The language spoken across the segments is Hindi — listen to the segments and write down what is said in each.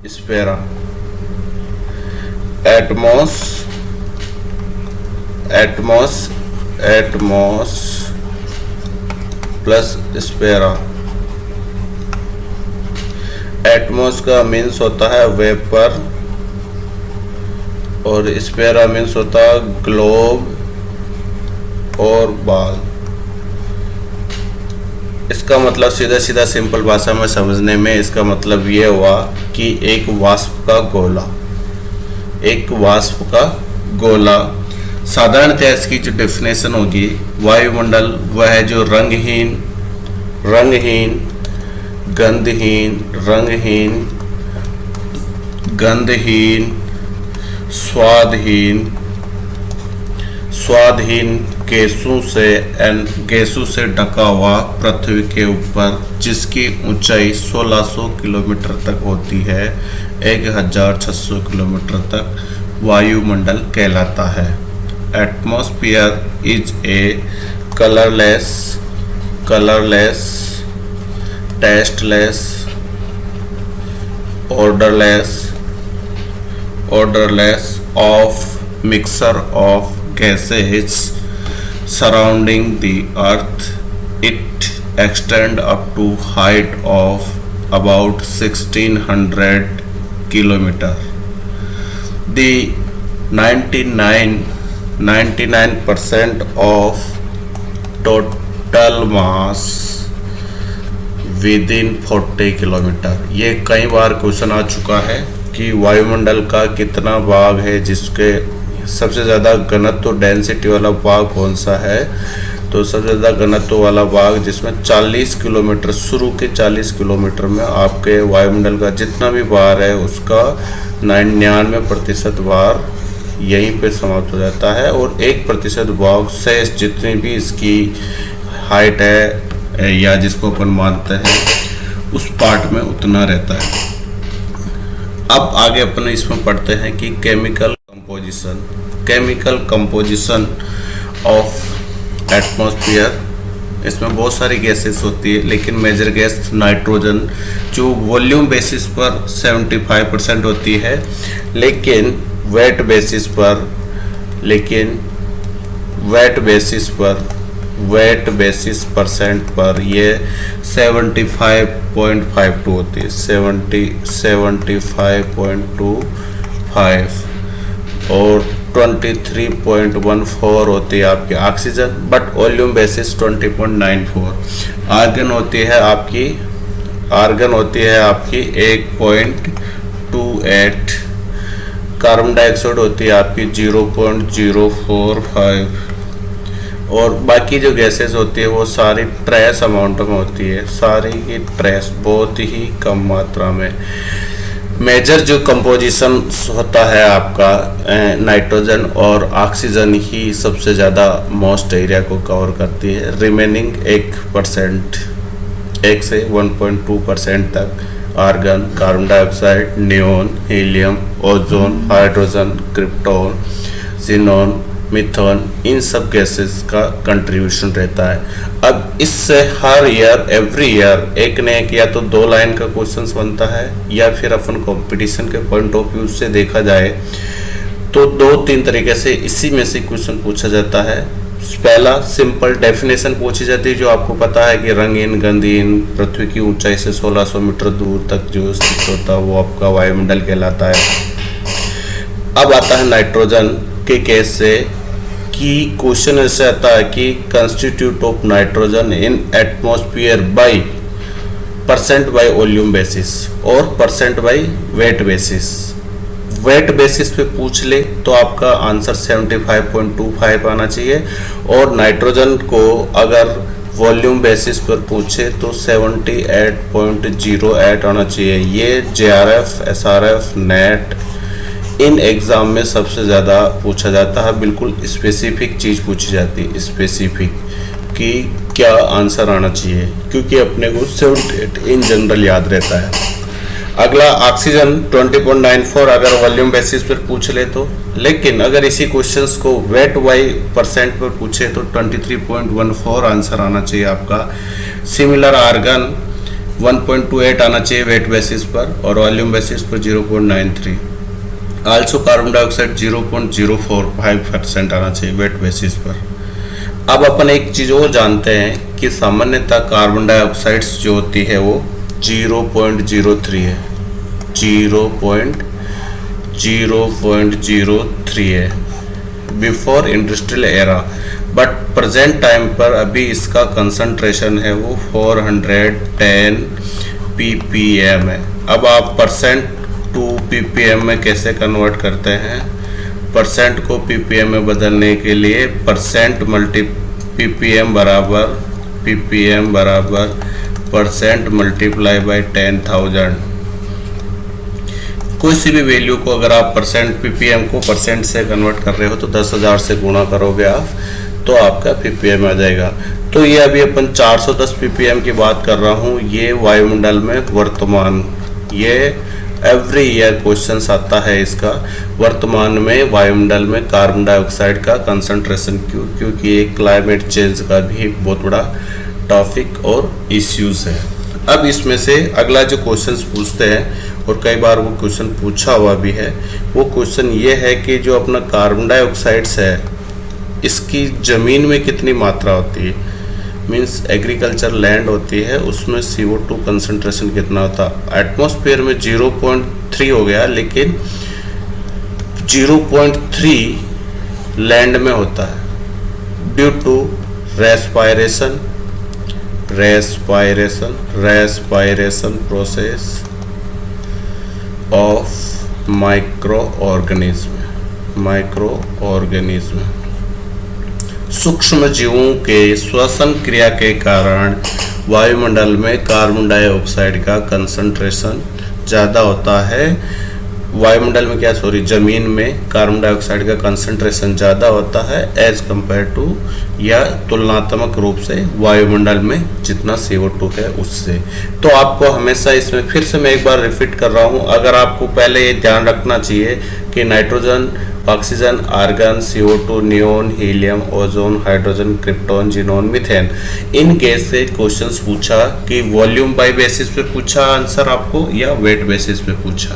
स्पेरा, atmos atmos atmos plus sphere. एटमॉस का मीन्स होता है वेपर और स्पेरा मीन्स होता है ग्लोब और बॉल। इसका मतलब सीधा सीधा सिंपल भाषा में समझने में इसका मतलब ये हुआ कि एक वाष्प का गोला। साधारणतः इसकी जो डेफिनेशन होगी, वायुमंडल वह है जो रंगहीन, गंधहीन, स्वादहीन गैसों से ढका हुआ पृथ्वी के ऊपर, जिसकी ऊंचाई 1600 किलोमीटर तक होती है, 1600 किलोमीटर तक वायुमंडल कहलाता है। Atmosphere is a colourless, tasteless, odorless of mixture of gases surrounding the earth. It extends up to height of about 1600 kilometer. The 99% of total mass within 40 kilometre. ये कई बार क्वेश्चन आ चुका है कि वायुमंडल का कितना भाग है जिसके सबसे ज़्यादा घनत्व डेंसिटी वाला भाग कौन सा है। तो सबसे ज़्यादा घनत्व वाला भाग जिसमें 40 किलोमीटर, शुरू के 40 किलोमीटर में आपके वायुमंडल का जितना भी भार है उसका 99% भार यहीं पे समाप्त हो जाता है, और 1% भाग शेष जितनी भी इसकी हाइट है या जिसको अपन मानते हैं उस पार्ट में उतना रहता है। अब आगे अपन इसमें पढ़ते हैं कि केमिकल कंपोजिशन ऑफ एटमॉस्फेयर। इसमें बहुत सारी गैसेस होती है, लेकिन मेजर गैस नाइट्रोजन जो वॉल्यूम बेसिस पर 75% होती है, लेकिन वेट बेसिस परसेंट पर ये 75.52 होती है, 75.25, और 23.14 होती है आपकी oxygen, but volume basis 20.94। Argon होती है आपकी 1.28। कार्बन डाइऑक्साइड होती है आपकी 0.045, और बाकी जो गैसेस होती है वो सारी ट्रेस अमाउंट में होती है, सारी की ट्रेस बहुत ही कम मात्रा में। मेजर जो कंपोजिशन होता है आपका नाइट्रोजन और ऑक्सीजन ही सबसे ज़्यादा मोस्ट एरिया को कवर करती है। रिमेनिंग 1 से 1.2% तक argon, carbon dioxide, neon, helium, ozone, hydrogen, krypton, xenon, methane, इन सब गैसेस का कंट्रीब्यूशन रहता है। अब इससे हर ईयर एवरी ईयर एक न एक या तो 2 लाइन का क्वेश्चन बनता है, या फिर अपन कंपटीशन के पॉइंट ऑफ व्यू से देखा जाए तो 2-3 तरीके से इसी में से क्वेश्चन पूछा जाता है। पहला सिंपल डेफिनेशन पूछी जाती है, जो आपको पता है कि रंगहीन, गंधहीन, पृथ्वी की ऊंचाई से 1600 मीटर दूर तक जो स्थित होता है वो आपका वायुमंडल कहलाता है। अब आता है नाइट्रोजन के केस से, कि क्वेश्चन ऐसे आता है कि constitute of nitrogen in atmosphere by percent by volume basis और percent by weight basis. Weight basis पे पूछ ले तो आपका आंसर 75.25 आना चाहिए, और नाइट्रोजन को अगर वॉल्यूम बेसिस पर पूछे तो 78.08 आना चाहिए। ये JRF, SRF, net in exam में सबसे ज़्यादा पूछा जाता है। बिल्कुल स्पेसिफिक चीज़ पूछी जाती है, स्पेसिफिक कि क्या आंसर आना चाहिए, क्योंकि अपने को 78 इन जनरल याद रहता है। अगला ऑक्सीजन 20.94 अगर वॉल्यूम बेसिस पर पूछ ले तो, लेकिन अगर इसी क्वेश्चंस को वेट बाई परसेंट पर पूछे तो 23.14 आंसर आना चाहिए आपका। सिमिलर आर्गन 1.28 आना चाहिए वेट बेसिस पर और वॉल्यूम बेसिस पर 0.93। आल्सो कार्बन डाइऑक्साइड 0.045% आना चाहिए वेट बेसिस पर। अब अपन एक चीज़ और जानते हैं कि सामान्यतः कार्बन डाइऑक्साइड जो होती है वो 0.03 है, 0.03 है before industrial era, but present time पर अभी इसका कंसंट्रेशन है वो 410 ppm है। अब आप परसेंट टू ppm में कैसे कन्वर्ट करते हैं? परसेंट को ppm में बदलने के लिए परसेंट मल्टी ppm बराबर परसेंट मल्टीप्लाई बाई 10,000। कोई सी भी वैल्यू को अगर आप परसेंट ppm को परसेंट से कन्वर्ट कर रहे हो तो 10,000 से गुणा करोगे आप तो आपका ppm आ जाएगा। तो ये अभी अपन 410 ppm की बात कर रहा हूँ, ये वायुमंडल में वर्तमान, ये एवरी ईयर क्वेश्चन आता है इसका, वर्तमान में वायुमंडल में कार्बन डाइऑक्साइड का कंसंट्रेशन क्यों, क्योंकि ये क्लाइमेट चेंज का भी बहुत बड़ा टॉपिक और इश्यूज है। अब इसमें से अगला जो क्वेश्चंस पूछते हैं और कई बार वो क्वेश्चन पूछा हुआ भी है, वो क्वेश्चन ये है कि जो अपना कार्बन डाइऑक्साइड्स है इसकी ज़मीन में कितनी मात्रा होती है, मीन्स एग्रीकल्चर लैंड होती है उसमें CO2 कंसंट्रेशन कितना होता है। एटमॉस्फेयर में 0.3 हो गया, लेकिन 0.3 लैंड में होता है due to respiration process of micro organism. सूक्ष्म जीवों के श्वसन क्रिया के कारण वायुमंडल में कार्बन डाइऑक्साइड का कंसंट्रेशन ज़्यादा होता है। वायुमंडल में क्या जमीन में कार्बन डाइऑक्साइड का कंसंट्रेशन ज़्यादा होता है एज कंपेयर टू या तुलनात्मक रूप से वायुमंडल में जितना CO2 है उससे। तो आपको हमेशा इसमें फिर से मैं एक बार रिपीट कर रहा हूँ, अगर आपको पहले ये ध्यान रखना चाहिए कि nitrogen, oxygen, argon, CO2, neon, helium, ozone, hydrogen, krypton, xenon, methane, इन गैस से क्वेश्चंस पूछा कि वॉल्यूम बाय बेसिस पे पूछा आंसर आपको या वेट बेसिस पे पूछा।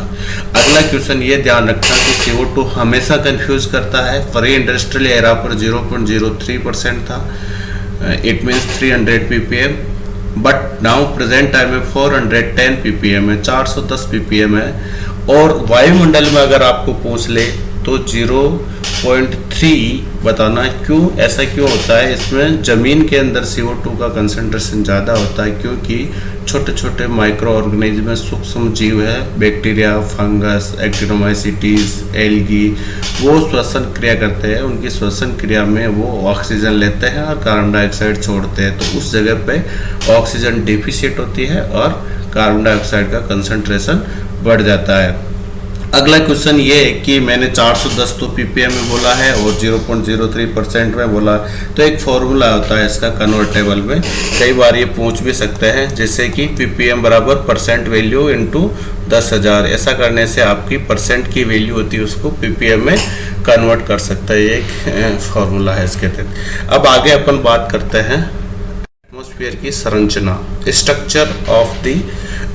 अगला क्वेश्चन ये ध्यान रखना कि CO2 हमेशा कंफ्यूज करता है। प्री इंडस्ट्रियल एरा पर 0.03% था, it means 300 ppm, but now present time में 410 ppm है, 410 ppm है। और वायुमंडल में अगर आपको पूछ ले तो 0.3 बताना। क्यों ऐसा क्यों होता है? इसमें ज़मीन के अंदर CO2 का कंसंट्रेशन ज़्यादा होता है क्योंकि छोटे छोटे माइक्रो ऑर्गेनिज्म सूक्ष्म जीव है, बैक्टीरिया, फंगस, एक्टिनोमाइसीटीज, एल्गी, वो श्वसन क्रिया करते हैं। उनकी श्वसन क्रिया में वो ऑक्सीजन लेते हैं और कार्बन डाइऑक्साइड छोड़ते हैं, तो उस जगह पे ऑक्सीजन डिफिशिएंट होती है और कार्बन डाइऑक्साइड का कंसंट्रेशन बढ़ जाता है। अगला क्वेश्चन ये है कि मैंने 410 तो ppm में बोला है और 0.03% में बोला, तो एक फॉर्मूला होता है इसका कन्वर्टेबल में, कई बार ये पूछ भी सकते हैं, जैसे कि ppm बराबर परसेंट वैल्यू इंटू 10,000। ऐसा करने से आपकी परसेंट की वैल्यू होती है उसको ppm में कन्वर्ट कर सकता है, ये एक फॉर्मूला है इसके तहत। अब आगे अपन बात करते हैं एटमॉस्फेयर की संरचना, structure of the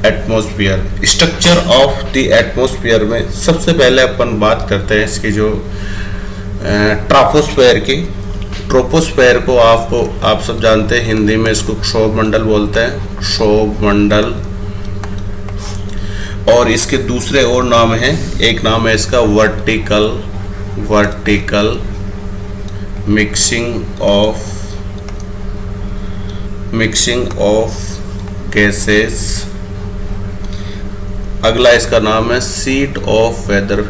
atmosphere. Structure of the atmosphere में सबसे पहले अपन बात करते हैं इसकी जो ट्रोपोस्फेयर की। ट्रोपोस्फेयर को आप सब जानते हैं, हिंदी में इसको क्षोभ मंडल बोलते हैं, क्षोभ मंडल। और इसके दूसरे और नाम हैं, एक नाम है इसका वर्टिकल मिक्सिंग ऑफ गैसेस। अगला इसका नाम है सीट ऑफ वेदर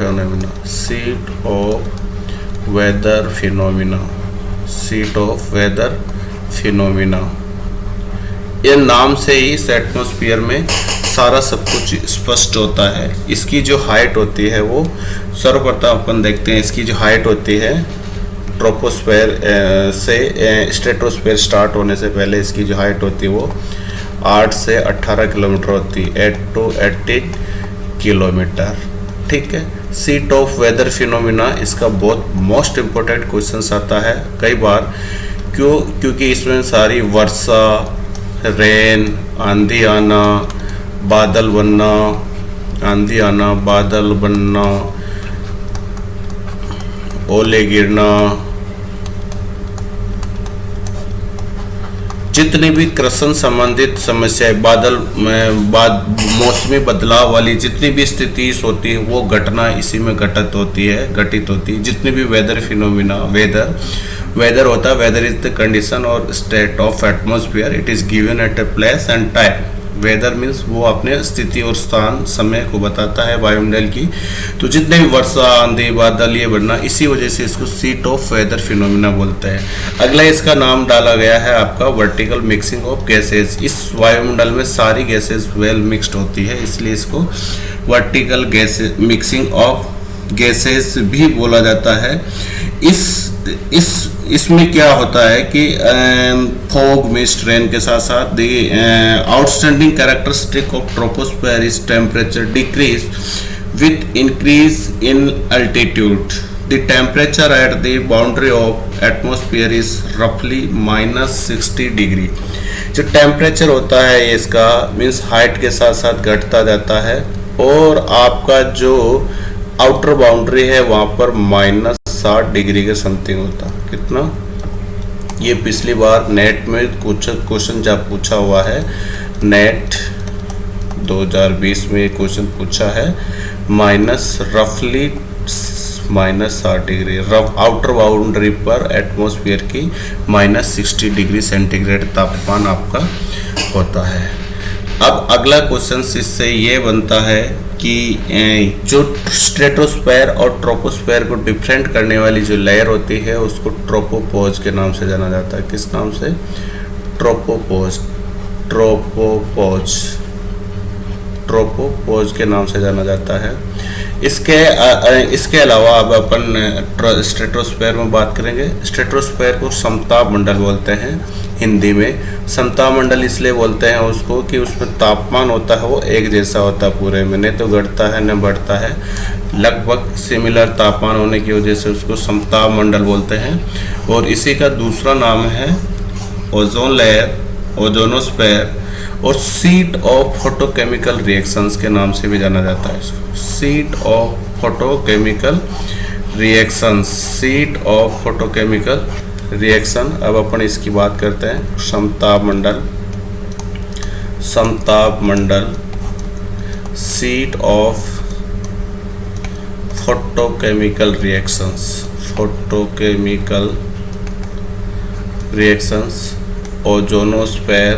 फिनोमिना। ये नाम से ही इस एटमॉस्फेयर में सारा सब कुछ स्पष्ट होता है। इसकी जो हाइट होती है वो सर्वप्रथम अपन देखते हैं, इसकी जो हाइट होती है ट्रोपोस्फेयर से स्ट्रेटोस्फेयर स्टार्ट होने से पहले इसकी जो हाइट होती है वो 8 से 18 किलोमीटर होती है, 8 to 18 किलोमीटर। ठीक है। सीट ऑफ वेदर फिनोमिना, इसका बहुत मोस्ट इम्पोर्टेंट क्वेश्चन आता है कई बार। क्योंकि इसमें सारी वर्षा, रेन, आंधी आना, बादल बनना, आंधी आना, बादल बनना, ओले गिरना, जितनी भी कृषि संबंधित समस्याएं, बादल में मौसमी बदलाव वाली जितनी भी स्थिति होती है वो घटना इसी में घटित होती है। जितनी भी वेदर फिनोमिना, वेदर होता है, वेदर इज द कंडीशन और state of atmosphere, it is given at a place and time. Weather means वो अपने स्थिति और स्थान समय को बताता है वायुमंडल की। तो जितने भी वर्षा, आंधी, बादल ये बनना, इसी वजह से इसको सीट ऑफ वेदर फिनोमिना बोलते हैं। अगला इसका नाम डाला गया है आपका वर्टिकल मिक्सिंग ऑफ गैसेस। इस वायुमंडल में सारी गैसेस वेल मिक्स्ड होती है, इसलिए इसको vertical gases mixing of gases भी बोला जाता है। इसमें क्या होता है कि फॉग, मिस्ट, रेन के साथ साथ the outstanding characteristic of troposphere is temperature decrease with increase in altitude. The temperature at the boundary of atmosphere is रफली -60 डिग्री। जो टेम्परेचर होता है इसका मीन्स हाइट के साथ साथ घटता जाता है, और आपका जो आउटर बाउंड्री है वहाँ पर -60 डिग्री के समथिंग होता। कितना? ये पिछली बार नेट में कुछ क्वेश्चन जब पूछा हुआ है, नेट 2020 में क्वेश्चन पूछा है, रफली -60 डिग्री आउटर बाउंड्री पर एटमॉस्फेयर की -60 डिग्री सेंटीग्रेड तापमान आपका होता है। अब अगला क्वेश्चन इससे ये बनता है कि जो स्ट्रेटोस्फेयर और ट्रोपोस्फेयर को डिफरेंट करने वाली जो लेयर होती है उसको ट्रोपोपॉज के नाम से जाना जाता है। किस नाम से? ट्रोपोपॉज के नाम से जाना जाता है। इसके अलावा अब अपन स्ट्रेटोस्फेयर में बात करेंगे। स्ट्रेटोस्फेयर को समताप मंडल बोलते हैं हिंदी में। समताप मंडल इसलिए बोलते हैं उसको कि उसमें तापमान होता है वो एक जैसा होता है पूरे में, न तो घटता है न बढ़ता है, लगभग सिमिलर तापमान होने की वजह से उसको समताप मंडल बोलते हैं। और इसी का दूसरा नाम है ओजोन लेयर, ओजोनोस्फेयर, और सीट ऑफ फोटोकेमिकल रिएक्शंस के नाम से भी जाना जाता है इसको। Seat of photochemical reactions, seat of photochemical reaction. अब अपन इसकी बात करते हैं। समताप मंडल, seat of photochemical reactions, ozonosphere,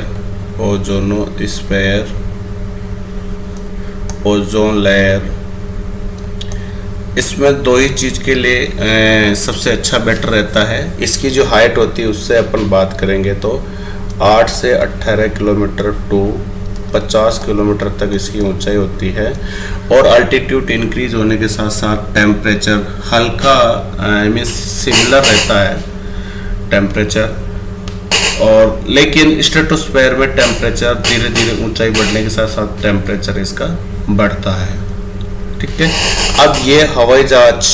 ozone layer. इसमें दो ही चीज़ के लिए सबसे अच्छा बेटर रहता है। इसकी जो हाइट होती है उससे अपन बात करेंगे तो 8 से 18 किलोमीटर टू 50 किलोमीटर तक इसकी ऊंचाई होती है। और अल्टीट्यूड इंक्रीज होने के साथ साथ टेम्परेचर हल्का मीन्स सिमिलर रहता है टेम्परेचर। और लेकिन स्ट्रेटोस्फेयर में टेम्परेचर धीरे धीरे ऊंचाई बढ़ने के साथ साथ टेम्परेचर इसका बढ़ता है। ठीक है। अब ये हवाई जहाज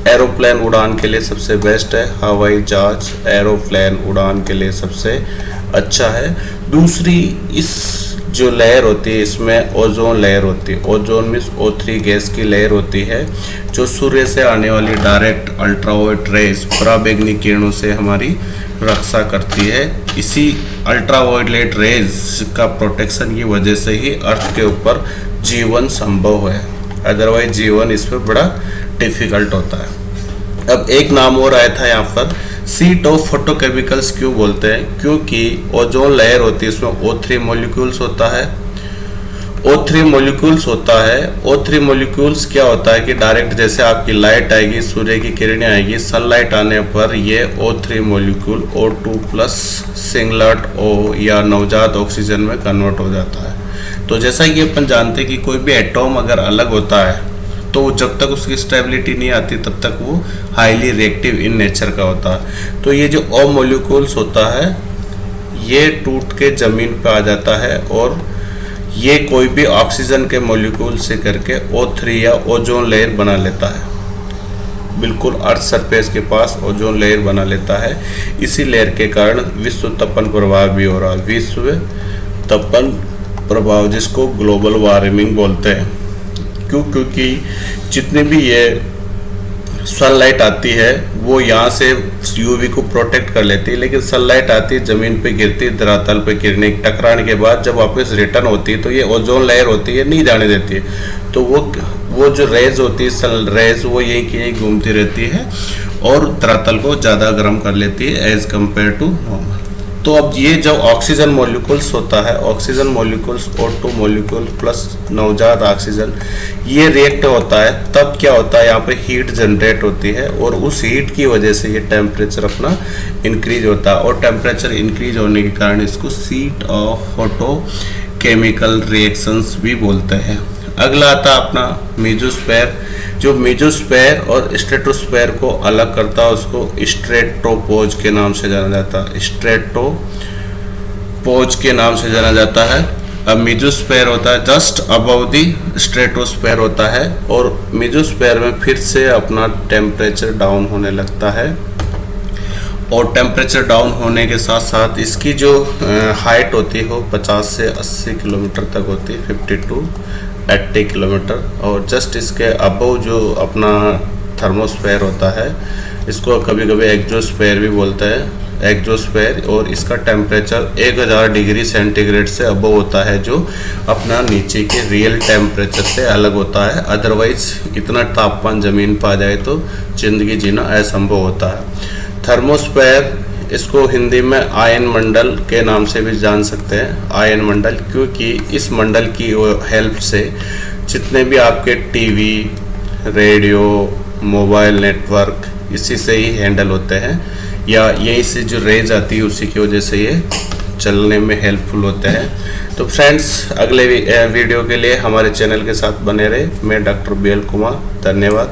एरोप्लेन उड़ान के लिए सबसे बेस्ट है। हवाई जहाज एरोप्लेन उड़ान के लिए सबसे अच्छा है। दूसरी इस जो लेयर होती है इसमें ओजोन लेयर होती है। ओजोन मीन्स O3 गैस की लेयर होती है जो सूर्य से आने वाली डायरेक्ट अल्ट्रावायलेट रेज, पराबैंगनी किरणों से हमारी रक्षा करती है। इसी अल्ट्रावायलेट रेज का प्रोटेक्शन की वजह से ही अर्थ के ऊपर जीवन संभव है, अदरवाइज जीवन इसमें बड़ा डिफिकल्ट होता है। अब एक नाम और आया था यहाँ पर, सीट ऑफ फोटोकेमिकल्स क्यों बोलते हैं? क्योंकि ओजोन लेयर होती है उसमें O3 मॉलिक्यूल्स होता है। O3 मॉलिक्यूल्स क्या होता है कि डायरेक्ट जैसे आपकी लाइट आएगी, सूर्य की किरणें आएगी, सनलाइट आने पर ये O3 molecule O2+ singlet O या नवजात ऑक्सीजन में कन्वर्ट हो जाता है। तो जैसा कि अपन जानते हैं कि कोई भी एटॉम अगर अलग होता है तो जब तक उसकी स्टेबिलिटी नहीं आती तब तक वो हाईली रिएक्टिव इन नेचर का होता है। तो ये जो O मॉलिक्यूल्स होता है ये टूट के जमीन पे आ जाता है और ये कोई भी ऑक्सीजन के मॉलिक्यूल से करके O3 या ओजोन लेयर बना लेता है। बिल्कुल अर्थ सरफेस के पास ओजोन लेयर बना लेता है। इसी लेयर के कारण विश्व तपन प्रभाव भी हो रहा है। विश्व तपन प्रभाव जिसको ग्लोबल वार्मिंग बोलते हैं। क्योंकि जितनी भी ये सनलाइट आती है वो यहाँ से यूवी को प्रोटेक्ट कर लेती है, लेकिन सनलाइट आती है ज़मीन पे गिरती है, धरातल पे गिरने टकराने के बाद जब वापस रिटर्न होती है तो ये ओजोन लेयर होती है, नहीं जाने देती है। तो वो जो रेज होती है, सन रेज, वो यहीं की यहीं घूमती रहती है और धरातल को ज़्यादा गर्म कर लेती है एज कम्पेयर टू नॉर्मल। तो अब ये जब ऑक्सीजन मॉलिक्यूल्स होता है, oxygen molecules O2 molecule plus नवजात ऑक्सीजन, ये रिएक्ट होता है, तब क्या होता है यहाँ पे हीट जनरेट होती है और उस हीट की वजह से ये टेम्परेचर अपना इंक्रीज होता है और टेम्परेचर इंक्रीज होने के कारण इसको हीट ऑफ फोटोकेमिकल रिएक्शंस भी बोलते हैं। अगला आता है अपना मेसोस्फेयर। जो मेसोस्फेयर और स्ट्रेटोस्फेयर को अलग करता है उसको स्ट्रेटोपोज के नाम से जाना जाता है, स्ट्रेटोपोज के नाम से जाना जाता है। अब मेसोस्फेयर होता है जस्ट अबव दी स्ट्रेटोस्फेयर होता है और मेसोस्फेयर में फिर से अपना टेम्परेचर डाउन होने लगता है और टेम्परेचर डाउन होने के साथ साथ इसकी जो हाइट होती है वो 50 से 80 किलोमीटर तक होती है, 50 to 80 किलोमीटर। और जस्ट इसके अबव जो अपना थर्मोस्फेयर होता है, इसको कभी कभी एक्सोस्फेयर भी बोलते हैं, एक्सोस्फेयर, और इसका टेम्परेचर 1000 डिग्री सेंटीग्रेड से अबव होता है, जो अपना नीचे के रियल टेम्परेचर से अलग होता है। अदरवाइज इतना तापमान ज़मीन पर आ जाए तो जिंदगी जीना असंभव होता है। थर्मोस्फेयर, इसको हिंदी में आयन मंडल के नाम से भी जान सकते हैं, आयन मंडल, क्योंकि इस मंडल की हेल्प से जितने भी आपके टीवी, रेडियो, मोबाइल नेटवर्क इसी से ही हैंडल होते हैं, या यहीं से जो रेज आती है उसी की वजह से ये चलने में हेल्पफुल होते हैं। तो फ्रेंड्स, अगले वीडियो के लिए हमारे चैनल के साथ बने रहे। मैं डॉक्टर BL कुमार, धन्यवाद।